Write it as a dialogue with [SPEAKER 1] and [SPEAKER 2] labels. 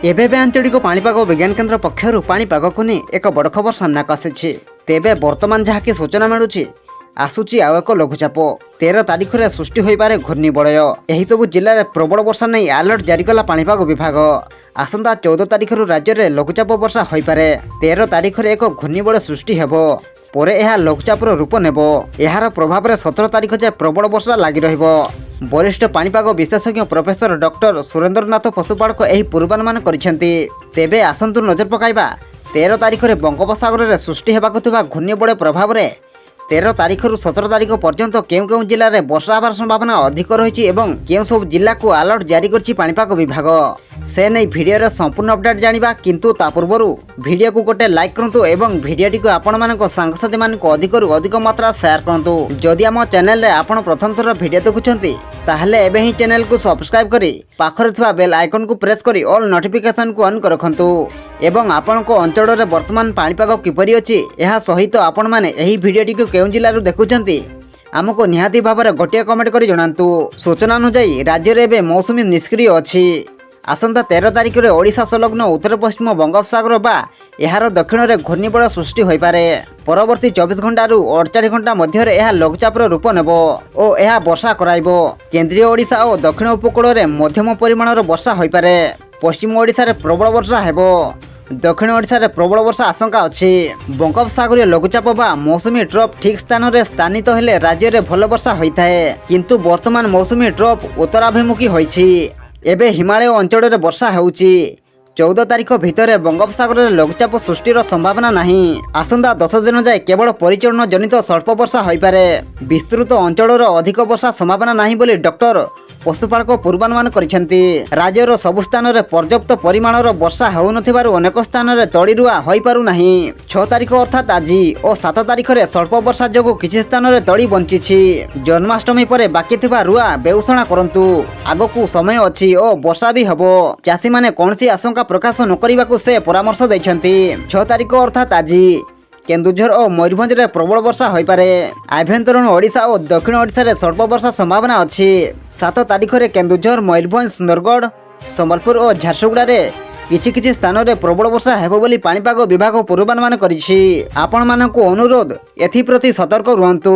[SPEAKER 1] एबे आंचलिक पाणीपाग विज्ञान केन्द्र पक्षर पाणीपाग को नहीं एक बड़ खबर सामना आसी। तेबे वर्तमान जहाँकि सूचना मिलूची आसूची आउ एक लघुचाप 13 तारिख में सृष्टि हो पारे घूर्णिबलय। यही सब जिले में प्रबल वर्षा नहीं अलर्ट जारी कला पाणीपाग विभाग। आसंता 14 तारिख राज्य में लघुचाप वर्षा हो पारे। 13 तारिख में एक घूर्णिबलय सृष्टि होब परे यह लघुचापर रूप नेब। यार प्रभाव में 17 तारिख जाए प्रबल वर्षा लगी रहिबो। वरिष्ठ पाणीपाग विशेषज्ञ प्रोफेसर डॉक्टर सुरेंद्रनाथ पशुपाळक यही पूर्वानुमान करिसेंती। तेबे आसंतु नजर पकाइबा 13 तारिख में बंगोपसागर में सृष्टि हेबाकु थिबा घूर्णिबलय प्रभाव में 13 तारिख रु 17 तारिख पर्यंत केउ केउ जिले में वर्षा होबार संभावना अधिक रही और केउ सब जिला को अलर्ट जारी करछि पाणीपाग विभाग। से नहीं वीडियो रे संपूर्ण अपडेट जानिबा, किंतु ता पूर्व वीडियो को गोटे लाइक करंतु एवं वीडियोटी को आपण मानक सांगसाथी मानक अधिक रु अधिक मात्रा शेयर करंतु। जदि आम चैनल रे आपण प्रथम थर वीडियो देखुछंती ताहले एबे ही चैनल को सब्सक्राइब करी पाखरे थिबा बेल आइकन को प्रेस करी ऑल नोटिफिकेशन को ऑन कर रखंतु। एवं आपण को अंचल रे वर्तमान पाणीपाग किपरि अछि एहा सहित आपण माने एही वीडियोटी को केउ जिल्ला रु देखुछंती आमको निहाती भाव में गोटे कमेंट कर जणांतु। सूचना अनुसार राज्य में एवं मौसुमी निष्क्रिय अच्छी। आसंता 13 तारिख में ओडिशा संलग्न उत्तर पश्चिम बंगोपसागर बा यार दक्षिण में घूर्णिबलय सृष्टि हो पारे। परवर्ती 24 घंटा रु 48 घंटा मध्य यह लघुचापर रूप नेब और यह वर्षा कराइबो। केंद्रीय ओडिशा और दक्षिण उपकूल में मध्यम परिमाणर वर्षा हो पारे। पश्चिम ओडिशा रे प्रबल वर्षा हेबो। दक्षिण ओडिशा रे प्रबल वर्षा आशंका अच्छी। बंगोपसागरीय लघुचाप बा मौसुमी ट्रफ ठीक स्थान में स्थानित हेले राज्य में भल वर्षा होता है, किंतु वर्तमान मौसुमी ट्रफ उत्तराभिमुखी होइछि। एबे हिमालय अंचल में वर्षा होउछि। 14 तारिख भितर बंगोपसागर में लघुचाप सृष्टिर संभावना नहीं। आसंता 10 दिन जाए केवल परिचालन जनित स्वल्प वर्षा हो पारे। विस्तृत अंचल अधिक वर्षा संभावना नहीं बोली डॉक्टर पशुपाळक पूर्वानुमान करिसेंती। राज्यर सबु स्थान में पर्याप्त परिमाणर वर्षा होउनथिबारु अनेक स्थान में तड़ी रुआ होई पारु नहीं। 6 तारिख अर्थात आज और 7 तारिख में स्वल्प वर्षा जोगु किछि स्थान में तड़ी बंचिछि। जन्माष्टमी पर बाकी थिबा रुआ बेउषणा करंतु। आगकू समय अछि और वर्षा भी हबो। चाषी माने कोनसी आशंका प्रकाश न करिबाकू से परामर्श दैछंती। 6 तारिख अर्थात आज केन्दुझर और मयूरभंज में प्रबल वर्षा हो पारे। आभ्यंतरण ओडिशा और दक्षिण ओडिशा रे स्वल्प वर्षा संभावना अच्छी। 7 तारिख में केन्दुझर, मयूरभंज, सुंदरगढ़, संबलपुर और झारसुगुड़ा रे किछि स्थान में प्रबल वर्षा हेबो बोली पाणीपाग विभाग पूर्वानुमान करिछि। आपण मानकु अनुरोध एथि प्रति सतर्क रुहंतु।